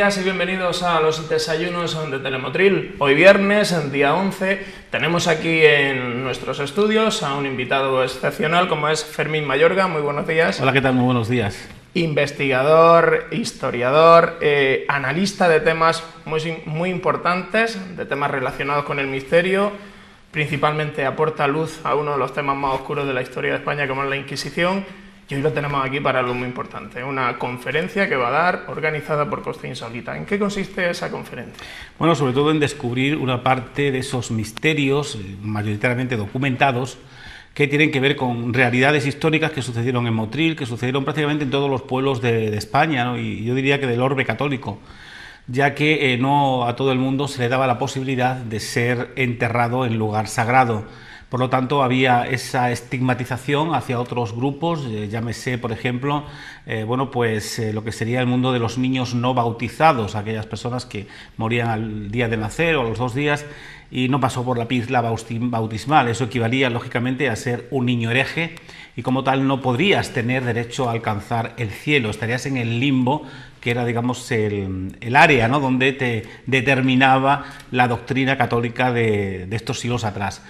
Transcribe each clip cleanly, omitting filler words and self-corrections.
días y bienvenidos a los desayunos de Telemotril. Hoy viernes, en día 11, tenemos aquí en nuestros estudios a un invitado excepcional como es Fermín Mayorga. Muy buenos días. Hola, ¿qué tal? Muy buenos días. Investigador, historiador, analista de temas muy importantes, de temas relacionados con el misterio. Principalmente aporta luz a uno de los temas más oscuros de la historia de España, como es la Inquisición. Y hoy lo tenemos aquí para algo muy importante, una conferencia que va a dar organizada por Costa Insólita. ¿En qué consiste esa conferencia? Bueno, sobre todo en descubrir una parte de esos misterios, mayoritariamente documentados, que tienen que ver con realidades históricas que sucedieron en Motril, que sucedieron prácticamente en todos los pueblos de España, ¿no? Y yo diría que del orbe católico, ya que no a todo el mundo se le daba la posibilidad de ser enterrado en lugar sagrado. Por lo tanto, había esa estigmatización hacia otros grupos, llámese, por ejemplo, lo que sería el mundo de los niños no bautizados, aquellas personas que morían al día de nacer o a los 2 días y no pasó por la pizla bautismal. Eso equivalía, lógicamente, a ser un niño hereje y como tal no podrías tener derecho a alcanzar el cielo, estarías en el limbo, que era, digamos, el área, ¿no?, donde te determinaba la doctrina católica de estos siglos atrás.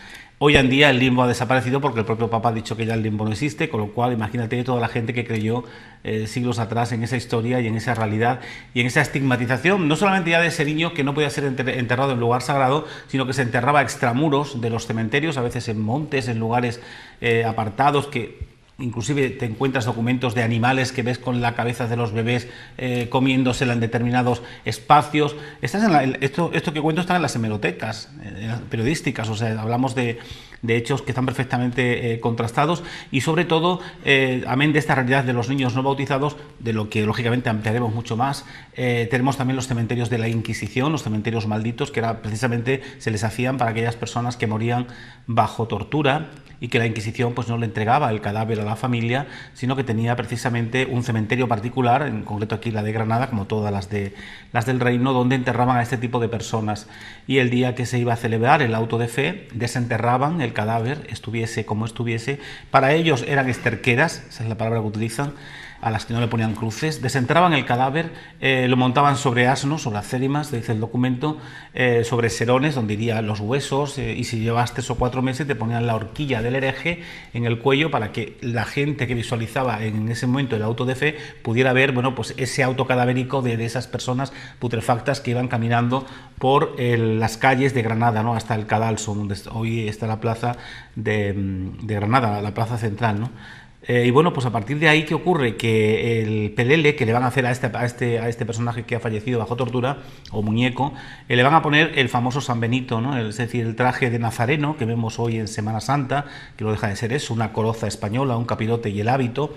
Hoy en día el limbo ha desaparecido porque el propio Papa ha dicho que ya el limbo no existe, con lo cual imagínate toda la gente que creyó siglos atrás en esa historia y en esa realidad y en esa estigmatización, no solamente ya de ese niño que no podía ser enterrado en lugar sagrado, sino que se enterraba extramuros de los cementerios, a veces en montes, en lugares apartados que... Inclusive te encuentras documentos de animales que ves con la cabeza de los bebés comiéndosela en determinados espacios. Esto que cuento está en las hemerotecas periodísticas, o sea, hablamos de hechos que están perfectamente contrastados y sobre todo, amén de esta realidad de los niños no bautizados, de lo que lógicamente ampliaremos mucho más, tenemos también los cementerios de la Inquisición, los cementerios malditos, que era precisamente se les hacían para aquellas personas que morían bajo tortura y que la Inquisición pues no le entregaba el cadáver a la familia, sino que tenía precisamente un cementerio particular, en concreto aquí la de Granada, como todas las del reino, donde enterraban a este tipo de personas. Y el día que se iba a celebrar el auto de fe, desenterraban el cadáver, estuviese como estuviese. Para ellos eran esterqueras, esa es la palabra que utilizan, a las que no le ponían cruces, desenterraban el cadáver, lo montaban sobre asnos, sobre acérimas, dice el documento, sobre serones, donde irían los huesos, y si llevas 3 o 4 meses te ponían la horquilla del hereje en el cuello para que la gente que visualizaba en ese momento el auto de fe pudiera ver, bueno, pues ese auto cadavérico de esas personas putrefactas que iban caminando por las calles de Granada, ¿no?, hasta el Cadalso, donde hoy está la plaza de Granada, la plaza central, ¿no? Y bueno, pues a partir de ahí, ¿qué ocurre? Que el pelele que le van a hacer a este personaje que ha fallecido bajo tortura, o muñeco, le van a poner el famoso San Benito, ¿no? Es decir, el traje de nazareno que vemos hoy en Semana Santa, que no deja de ser eso, una coroza española, un capirote y el hábito.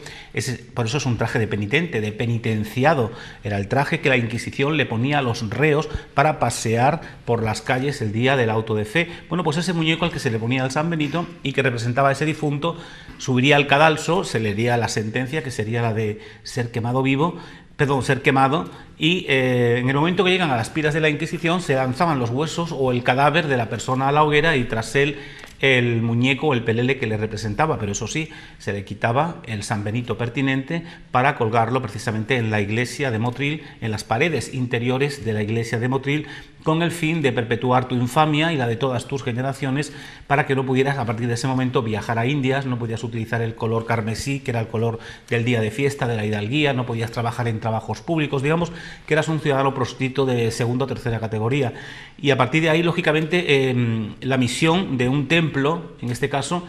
Por eso es un traje de penitente, de penitenciado. Era el traje que la Inquisición le ponía a los reos para pasear por las calles el día del auto de fe. Bueno, pues ese muñeco al que se le ponía el San Benito y que representaba a ese difunto, subiría al cadalso, se leería la sentencia, que sería la de ser quemado, y en el momento que llegan a las piras de la Inquisición se lanzaban los huesos o el cadáver de la persona a la hoguera y tras él el muñeco o el pelele que le representaba, pero eso sí, se le quitaba el San Benito pertinente para colgarlo precisamente en la iglesia de Motril, en las paredes interiores de la iglesia de Motril, con el fin de perpetuar tu infamia y la de todas tus generaciones, para que no pudieras a partir de ese momento viajar a Indias, no podías utilizar el color carmesí, que era el color del día de fiesta, de la hidalguía, no podías trabajar en trabajos públicos, digamos que eras un ciudadano proscrito de segunda o tercera categoría. Y a partir de ahí, lógicamente, la misión de un templo, en este caso,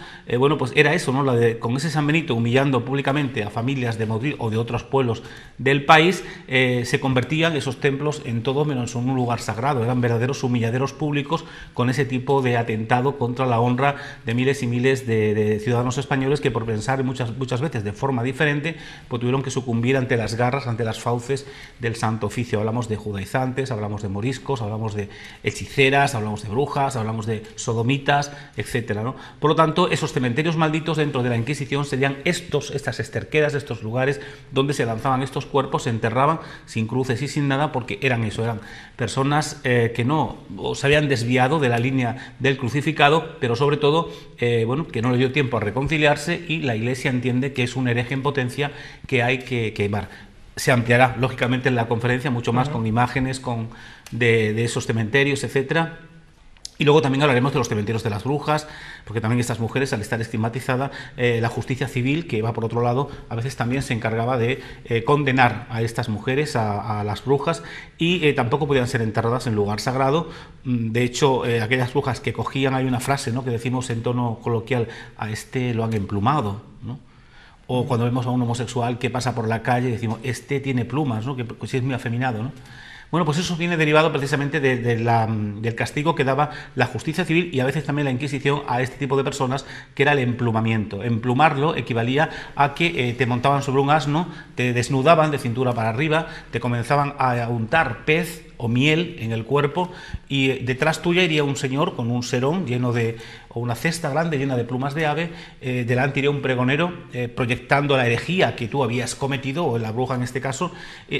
pues era eso, ¿no? La de, con ese San Benito humillando públicamente a familias de Motril o de otros pueblos del país, se convertían esos templos en todo menos en un lugar sagrado. Eran verdaderos humilladeros públicos con ese tipo de atentado contra la honra de miles y miles de ciudadanos españoles que, por pensar muchas veces de forma diferente, pues tuvieron que sucumbir ante las garras, ante las fauces del Santo Oficio. Hablamos de judaizantes, hablamos de moriscos, hablamos de hechiceras, hablamos de brujas, hablamos de sodomitas, etcétera, ¿no? Por lo tanto, esos cementerios malditos dentro de la Inquisición serían estas esterqueras, estos lugares donde se lanzaban estos cuerpos, se enterraban sin cruces y sin nada, porque eran personas que no se habían desviado de la línea del crucificado, pero sobre todo que no le dio tiempo a reconciliarse y la Iglesia entiende que es un hereje en potencia que hay que quemar. se ampliará, lógicamente, en la conferencia, mucho más con imágenes de esos cementerios, etcétera. Y luego también hablaremos de los cementerios de las brujas, porque también estas mujeres, al estar estigmatizadas, la justicia civil, que va por otro lado, a veces también se encargaba de condenar a estas mujeres, a las brujas, y tampoco podían ser enterradas en lugar sagrado. De hecho, aquellas brujas que cogían, hay una frase, ¿no?, que decimos en tono coloquial: a este lo han emplumado, ¿no? O cuando vemos a un homosexual que pasa por la calle, decimos, este tiene plumas, ¿no?, que si es muy afeminado, ¿no? Bueno, pues eso viene derivado precisamente del castigo que daba la justicia civil y a veces también la Inquisición a este tipo de personas, que era el emplumamiento. Emplumarlo equivalía a que te montaban sobre un asno, te desnudaban de cintura para arriba, te comenzaban a untar pez o miel en el cuerpo, y detrás tuya iría un señor con un serón lleno de, o una cesta grande llena de plumas de ave, delante iría un pregonero proyectando la herejía que tú habías cometido, o la bruja en este caso,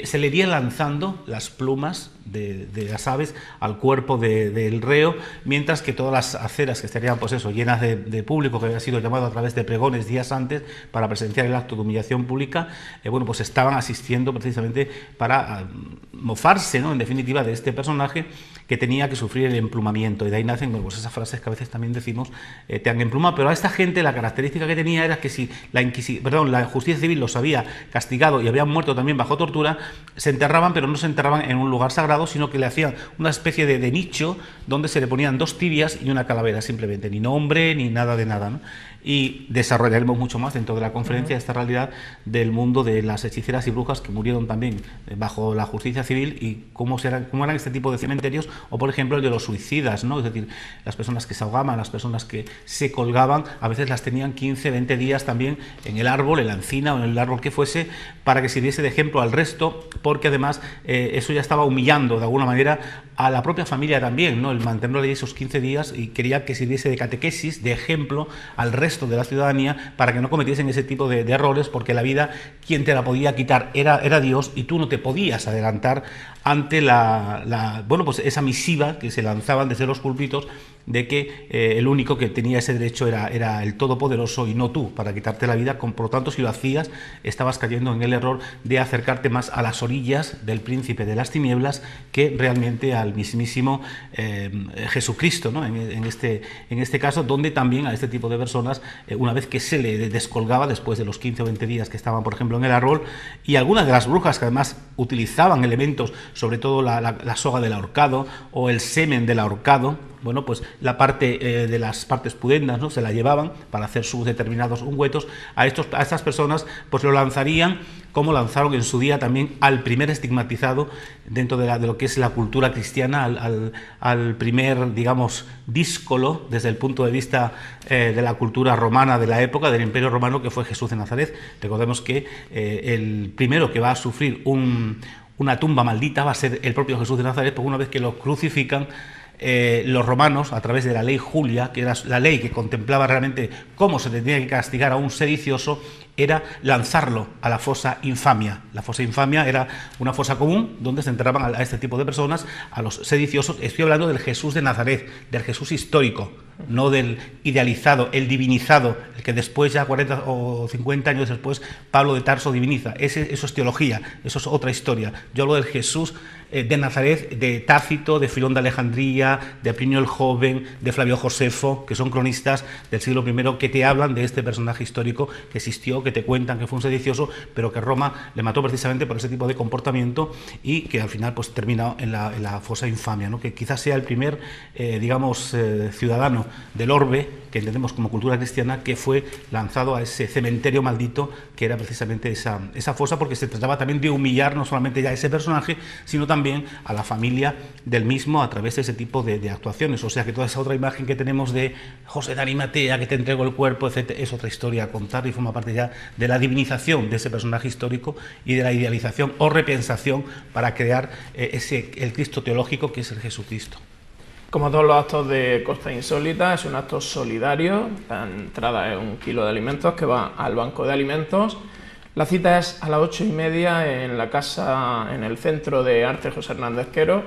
se le iría lanzando las plumas de las aves al cuerpo del reo, mientras que todas las aceras que estarían, pues eso, llenas de público que había sido llamado a través de pregones días antes para presenciar el acto de humillación pública, bueno, pues estaban asistiendo precisamente para mofarse, ¿no?, en definitiva, de este personaje que tenía que sufrir el emplumamiento. Y de ahí nacen, bueno, pues esas frases que a veces también decimos, te han emplumado. Pero a esta gente la característica que tenía era que si la justicia civil los había castigado y habían muerto también bajo tortura, se enterraban, pero no se enterraban en un lugar sagrado, sino que le hacían una especie de nicho donde se le ponían 2 tibias y una calavera, simplemente, ni nombre ni nada de nada, ¿no? Y desarrollaremos mucho más dentro de la conferencia esta realidad del mundo de las hechiceras y brujas que murieron también bajo la justicia civil, y cómo eran este tipo de cementerios, o por ejemplo el de los suicidas, ¿no? Es decir, las personas que se ahogaban, las personas que se colgaban, a veces las tenían 15, 20 días también en el árbol, en la encina o en el árbol que fuese, para que sirviese de ejemplo al resto, porque además eso ya estaba humillando de alguna manera a la propia familia también, ¿no?, el mantenerlo ahí esos 15 días, y quería que sirviese de catequesis, de ejemplo al resto de la ciudadanía, para que no cometiesen ese tipo de errores, porque la vida, quien te la podía quitar era Dios, y tú no te podías adelantar ante bueno, pues esa misiva que se lanzaban desde los púlpitos de que el único que tenía ese derecho era el Todopoderoso y no tú, para quitarte la vida. Por lo tanto, si lo hacías, estabas cayendo en el error de acercarte más a las orillas del príncipe de las tinieblas que realmente al mismísimo Jesucristo, ¿no?, en este caso, donde también a este tipo de personas, una vez que se le descolgaba después de los 15 o 20 días que estaban, por ejemplo, en el árbol, y algunas de las brujas que además utilizaban elementos, sobre todo la soga del ahorcado o el semen del ahorcado, bueno, pues la parte de las partes pudendas, ¿no?, se la llevaban para hacer sus determinados ungüentos. A estas personas pues lo lanzarían, como lanzaron en su día también al primer estigmatizado dentro de lo que es la cultura cristiana, al primer, digamos, díscolo desde el punto de vista de la cultura romana de la época, del Imperio Romano, que fue Jesús de Nazaret. Recordemos que el primero que va a sufrir una tumba maldita va a ser el propio Jesús de Nazaret, porque una vez que lo crucifican, los romanos, a través de la ley Julia, que era la ley que contemplaba realmente cómo se tenía que castigar a un sedicioso, era lanzarlo a la fosa infamia. La fosa infamia era una fosa común donde se enterraban a este tipo de personas, a los sediciosos. Estoy hablando del Jesús de Nazaret, del Jesús histórico, no del idealizado, el divinizado, el que después, ya 40 o 50 años después, Pablo de Tarso diviniza. Eso es teología, eso es otra historia. Yo hablo del Jesús de Nazaret, de Tácito, de Filón de Alejandría, de Plinio el Joven, de Flavio Josefo, que son cronistas del siglo I, que te hablan de este personaje histórico que existió, que te cuentan que fue un sedicioso, pero que Roma le mató precisamente por ese tipo de comportamiento, y que al final pues termina en la fosa infamia, ¿no?, que quizás sea el primer, ciudadano del orbe, que entendemos como cultura cristiana, que fue lanzado a ese cementerio maldito, que era precisamente esa fosa, porque se trataba también de humillar no solamente ya a ese personaje, sino también a la familia del mismo a través de ese tipo de actuaciones. O sea que toda esa otra imagen que tenemos de José de Arimatea, que te entrego el cuerpo, etc., es otra historia a contar, y forma parte ya de la divinización de ese personaje histórico y de la idealización o repensación para crear el Cristo teológico, que es el Jesucristo. Como todos los actos de Costa Insólita, es un acto solidario. La entrada es 1 kilo de alimentos que va al banco de alimentos. La cita es a las 8:30 en la casa, en el Centro de Arte José Hernández Quero.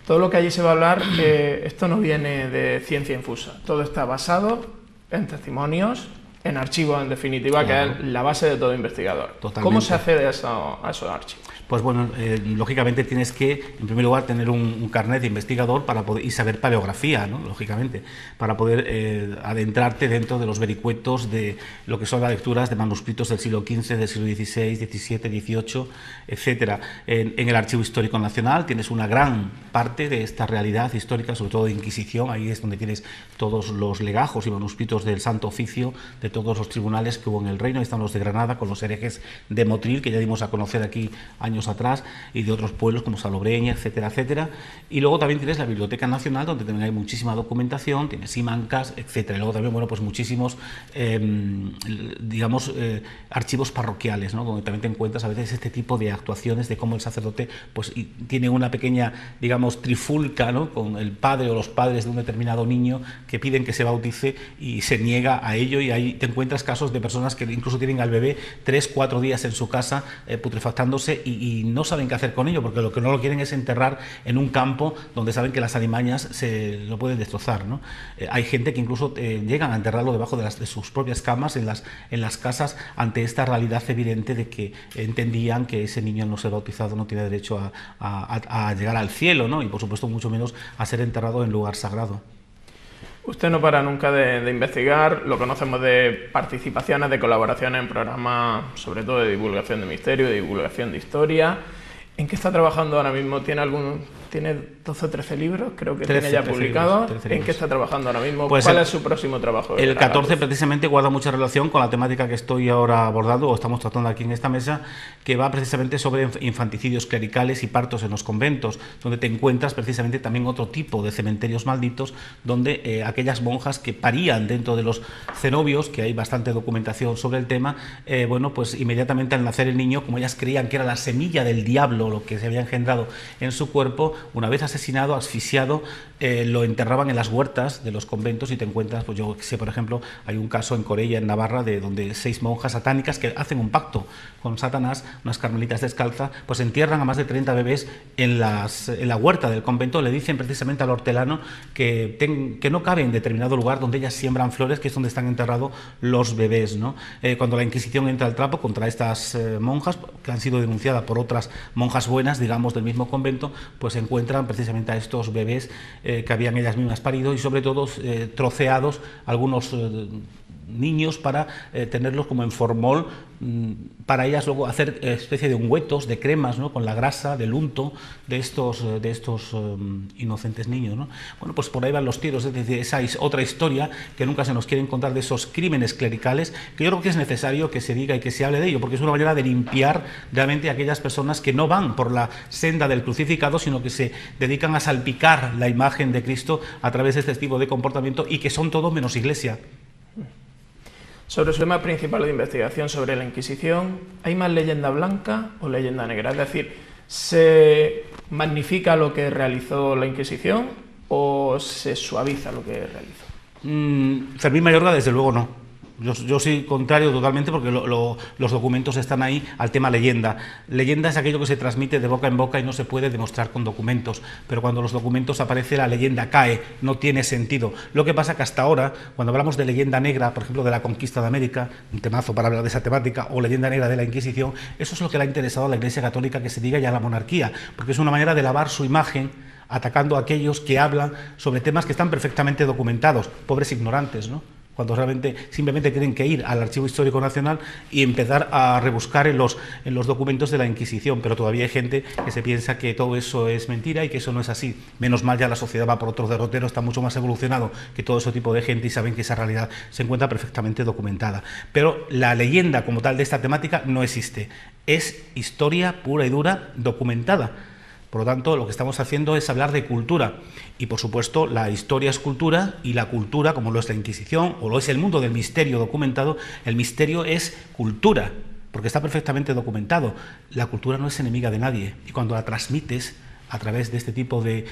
Todo lo que allí se va a hablar, esto no viene de ciencia infusa. Todo está basado en testimonios, en archivos, en definitiva, Claro. que es la base de todo investigador. Totalmente. ¿Cómo se accede a esos archivos? Pues bueno, lógicamente tienes que, en primer lugar, tener un carnet de investigador para poder, y saber paleografía, ¿no? Lógicamente, para poder adentrarte dentro de los vericuetos de lo que son las lecturas de manuscritos del siglo XV, del siglo XVI, XVII, XVIII, etcétera. En el Archivo Histórico Nacional tienes una gran parte de esta realidad histórica, sobre todo de Inquisición. Ahí es donde tienes todos los legajos y manuscritos del Santo Oficio de todos los tribunales que hubo en el reino. Ahí están los de Granada con los herejes de Motril, que ya dimos a conocer aquí años atrás, y de otros pueblos como Salobreña, etcétera, etcétera. Y luego también tienes la Biblioteca Nacional, donde también hay muchísima documentación, tienes Simancas, etcétera. Y luego también, bueno, pues muchísimos, archivos parroquiales, ¿no? Donde también te encuentras a veces este tipo de actuaciones de cómo el sacerdote, pues, tiene una pequeña, digamos, trifulca, ¿no? Con el padre o los padres de un determinado niño que piden que se bautice y se niega a ello, y ahí te encuentras casos de personas que incluso tienen al bebé 3, 4 días en su casa putrefactándose y no saben qué hacer con ello, porque lo que no lo quieren es enterrar en un campo donde saben que las alimañas se lo pueden destrozar, ¿no? Hay gente que incluso llegan a enterrarlo debajo de sus propias camas en las casas, ante esta realidad evidente de que entendían que ese niño al no ser bautizado no tiene derecho a llegar al cielo, ¿no? Y por supuesto mucho menos a ser enterrado en lugar sagrado. Usted no para nunca de investigar, lo conocemos de participaciones, de colaboraciones en programas, sobre todo de divulgación de misterio, de divulgación de historia. ¿En qué está trabajando ahora mismo? ¿Tiene 12 o 13 libros? Creo que 13, tiene ya 13 publicados. libros. ¿En qué está trabajando ahora mismo? Pues ¿Cuál es su próximo trabajo? El 14 precisamente guarda mucha relación con la temática que estoy ahora abordando, o estamos tratando aquí en esta mesa, que va precisamente sobre infanticidios clericales y partos en los conventos, donde te encuentras precisamente también otro tipo de cementerios malditos, donde aquellas monjas que parían dentro de los cenobios, que hay bastante documentación sobre el tema, bueno, pues inmediatamente al nacer el niño, como ellas creían que era la semilla del diablo lo que se había engendrado en su cuerpo, una vez asesinado, asfixiado, lo enterraban en las huertas de los conventos, y te encuentras, pues yo sé, por ejemplo, hay un caso en Corella, en Navarra, de donde 6 monjas satánicas que hacen un pacto con Satanás, unas carmelitas descalzas, pues entierran a más de 30 bebés en la huerta del convento. Le dicen precisamente al hortelano que no cabe en determinado lugar donde ellas siembran flores, que es donde están enterrados los bebés, ¿no? Cuando la Inquisición entra al trapo contra estas monjas, que han sido denunciadas por otras monjas buenas, digamos, del mismo convento, pues encuentran precisamente a estos bebés que habían ellas mismas parido, y sobre todo troceados algunos niños para tenerlos como en formol, para ellas luego hacer especie de ungüetos, de cremas, ¿no? Con la grasa del unto de estos inocentes niños, ¿no? Bueno, pues por ahí van los tiros. Es decir, esa es otra historia que nunca se nos quieren contar, de esos crímenes clericales, que yo creo que es necesario que se diga y que se hable de ello, porque es una manera de limpiar realmente a aquellas personas que no van por la senda del crucificado, sino que se dedican a salpicar la imagen de Cristo a través de este tipo de comportamiento, y que son todo menos Iglesia. Sobre su tema principal de investigación sobre la Inquisición, ¿hay más leyenda blanca o leyenda negra? Es decir, ¿se magnifica lo que realizó la Inquisición o se suaviza lo que realizó? Fermín Mayorga, desde luego, no. Yo soy contrario totalmente, porque los documentos están ahí al tema leyenda. Leyenda es aquello que se transmite de boca en boca y no se puede demostrar con documentos, pero cuando los documentos aparecen, la leyenda cae, no tiene sentido. Lo que pasa que hasta ahora, cuando hablamos de leyenda negra, por ejemplo, de la conquista de América, un temazo para hablar de esa temática, o leyenda negra de la Inquisición, eso es lo que le ha interesado a la Iglesia Católica que se diga, y a la monarquía, porque es una manera de lavar su imagen, atacando a aquellos que hablan sobre temas que están perfectamente documentados, pobres ignorantes, ¿no? Cuando realmente simplemente tienen que ir al Archivo Histórico Nacional y empezar a rebuscar en los documentos de la Inquisición, pero todavía hay gente que se piensa que todo eso es mentira y que eso no es así. Menos mal, ya la sociedad va por otros derroteros, está mucho más evolucionado que todo ese tipo de gente, y saben que esa realidad se encuentra perfectamente documentada. Pero la leyenda como tal de esta temática no existe, es historia pura y dura documentada. Por lo tanto, lo que estamos haciendo es hablar de cultura, y por supuesto la historia es cultura, y la cultura, como lo es la Inquisición o lo es el mundo del misterio documentado, el misterio es cultura, porque está perfectamente documentado. La cultura no es enemiga de nadie, y cuando la transmites a través de este tipo de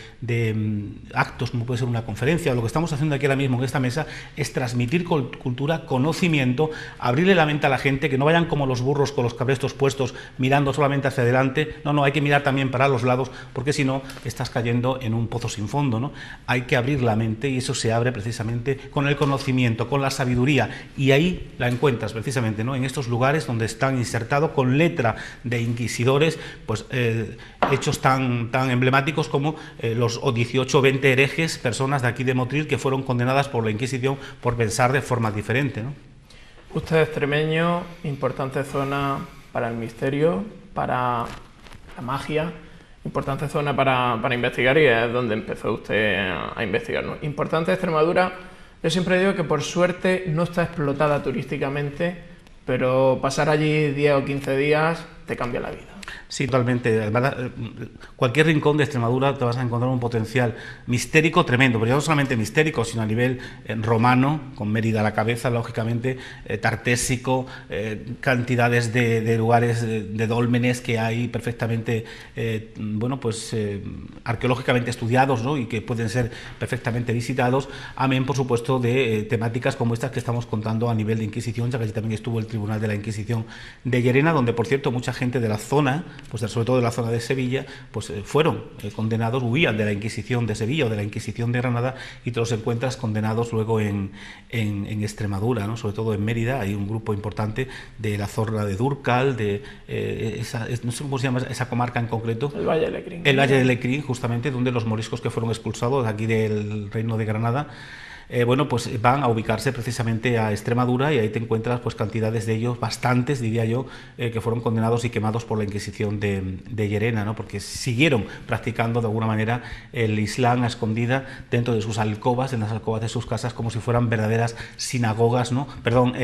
actos, como puede ser una conferencia, o lo que estamos haciendo aquí ahora mismo en esta mesa, es transmitir cultura, conocimiento, abrirle la mente a la gente, que no vayan como los burros con los cabrestos puestos mirando solamente hacia adelante. No, hay que mirar también para los lados, porque si no estás cayendo en un pozo sin fondo, ¿no? Hay que abrir la mente, y eso se abre precisamente con el conocimiento, con la sabiduría, y ahí la encuentras precisamente, ¿no?, en estos lugares donde están insertados con letra de inquisidores, pues hechos tan emblemáticos como los 18 o 20 herejes, personas de aquí de Motril, que fueron condenadas por la Inquisición por pensar de forma diferente, ¿no? Usted es extremeño, importante zona para el misterio, para la magia, importante zona para investigar, y es donde empezó usted a investigar, ¿no? Importante Extremadura, yo siempre digo que por suerte no está explotada turísticamente, pero pasar allí 10 o 15 días te cambia la vida. Sí, totalmente. Cualquier rincón de Extremadura te vas a encontrar un potencial mistérico tremendo, pero ya no solamente mistérico, sino a nivel romano, con Mérida a la cabeza, lógicamente, tartésico, cantidades de lugares, de dólmenes que hay perfectamente, arqueológicamente estudiados, ¿no?, y que pueden ser perfectamente visitados, amén, por supuesto, de temáticas como estas que estamos contando a nivel de Inquisición, ya que allí también estuvo el Tribunal de la Inquisición de Llerena, donde, por cierto, mucha gente de la zona, pues sobre todo de la zona de Sevilla, pues fueron condenados, huían de la Inquisición de Sevilla o de la Inquisición de Granada, y te los encuentras condenados luego en Extremadura, ¿no?, sobre todo en Mérida. Hay un grupo importante de la zona de Dúrcal, no sé cómo se llama esa comarca en concreto. El Valle de Lecrín. El Valle de Lecrín, justamente, donde los moriscos que fueron expulsados de aquí del Reino de Granada, pues van a ubicarse precisamente a Extremadura, y ahí te encuentras pues cantidades de ellos, bastantes diría yo, que fueron condenados y quemados por la Inquisición de Llerena, ¿no?, porque siguieron practicando de alguna manera el Islam a escondida dentro de sus alcobas, en las alcobas de sus casas, como si fueran verdaderas sinagogas, ¿no?,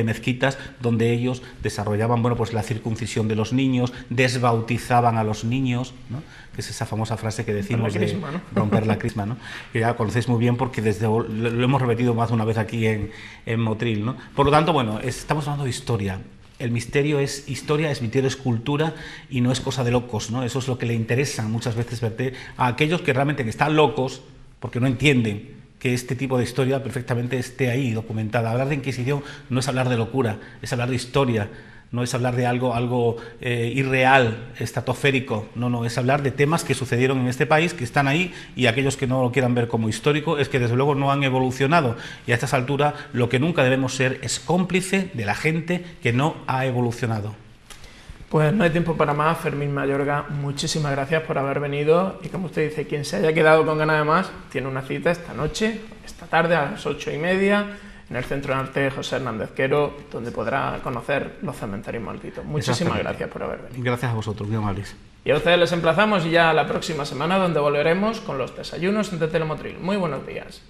mezquitas, donde ellos desarrollaban pues la circuncisión de los niños, desbautizaban a los niños, ¿no?, que es esa famosa frase que decimos de romper la crisma, ¿no?, que ya conocéis muy bien porque lo hemos repetido más de una vez aquí en Motril, ¿no? Por lo tanto, estamos hablando de historia. El misterio es historia, es misterio, es cultura, y no es cosa de locos, ¿no? Eso es lo que le interesa muchas veces verte a aquellos que realmente están locos porque no entienden que este tipo de historia perfectamente esté ahí documentada. Hablar de Inquisición no es hablar de locura, es hablar de historia. No es hablar de algo irreal, estratosférico, no, es hablar de temas que sucedieron en este país, que están ahí, y aquellos que no lo quieran ver como histórico es que desde luego no han evolucionado, y a estas alturas lo que nunca debemos ser es cómplice de la gente que no ha evolucionado. Pues no hay tiempo para más. Fermín Mayorga, muchísimas gracias por haber venido, y como usted dice, quien se haya quedado con ganas de más, tiene una cita esta noche, esta tarde a las 8:30, en el Centro de Arte José Hernández Quero, donde podrá conocer los cementerios malditos. Muchísimas gracias por haber venido. Gracias a vosotros, muy amables. Y a ustedes les emplazamos ya la próxima semana, donde volveremos con los desayunos de Telemotril. Muy buenos días.